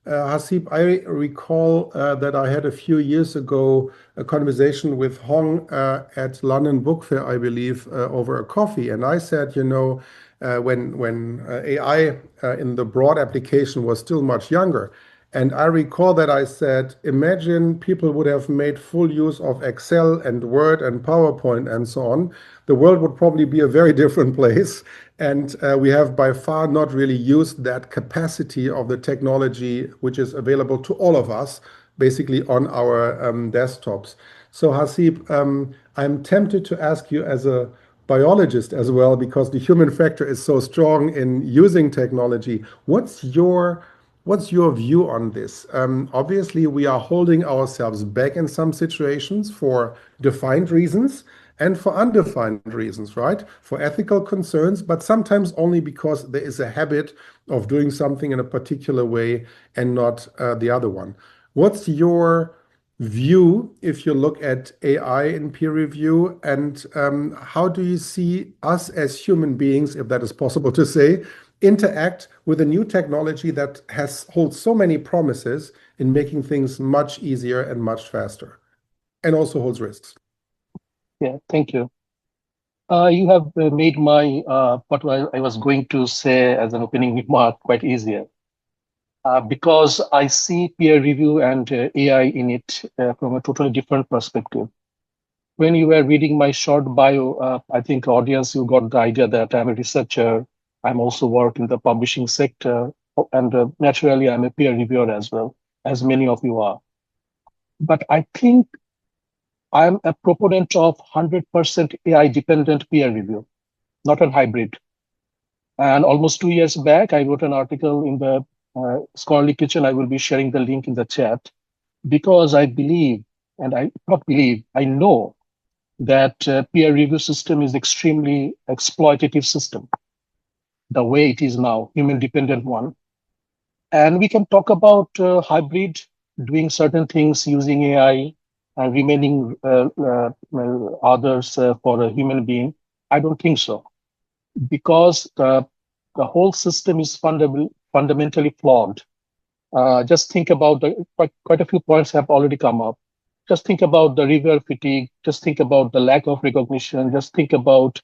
Haseeb, I recall that I had a few years ago a conversation with Hong at London Book Fair, I believe, over a coffee, and I said, when AI in the broad application was still much younger, and I recall that I said, imagine people would have made full use of Excel and Word and PowerPoint and so on. The world would probably be a very different place. And we have by far not really used that capacity of the technology which is available to all of us, basically on our desktops. So, Haseeb, I'm tempted to ask you as a biologist as well, because the human factor is so strong in using technology. What's your view on this? Obviously, we are holding ourselves back in some situations for defined reasons and for undefined reasons, right? For ethical concerns, but sometimes only because there is a habit of doing something in a particular way and not the other one. What's your view if you look at AI in peer review, and how do you see us as human beings, if that is possible to say, interact with a new technology that holds so many promises in making things much easier and much faster, and also holds risks? Yeah, thank you. You have made my what I was going to say as an opening remark quite easier. Because I see peer review and AI in it from a totally different perspective. When you were reading my short bio, I think audience, you got the idea that I'm a researcher. I'm also work in the publishing sector, and naturally, I'm a peer reviewer as well, as many of you are. But I think I'm a proponent of 100% AI dependent peer review, not a hybrid. And almost 2 years back, I wrote an article in the Scholarly Kitchen. I will be sharing the link in the chat because I believe, and I not believe, I know that peer review system is extremely exploitative system, the way it is now, human dependent one. And we can talk about hybrid, doing certain things using AI and remaining others for a human being. I don't think so, because the whole system is fundamentally flawed. Just think about quite a few points have already come up. Just think about the reviewer fatigue. Just think about the lack of recognition. Just think about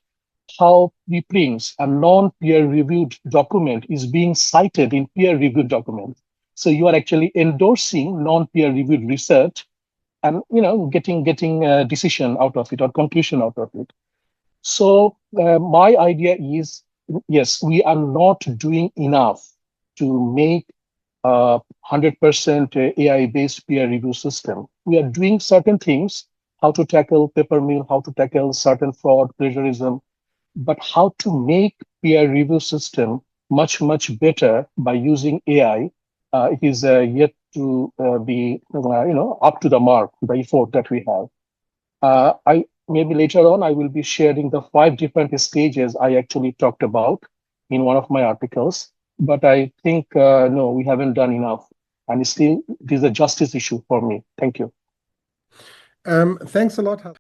how preprints a non-peer reviewed document is being cited in peer reviewed documents. So you are actually endorsing non-peer reviewed research and getting a decision out of it or conclusion out of it. So my idea is, yes, we are not doing enough to make a 100% AI-based peer review system. We are doing certain things, how to tackle paper mill, how to tackle certain fraud, plagiarism, but how to make peer review system much, much better by using AI, it is yet to be up to the mark, the effort that we have. I maybe later on I will be sharing the 5 different stages I actually talked about in one of my articles. But I think no, we haven't done enough, and still it is a justice issue for me. Thank you. Thanks a lot.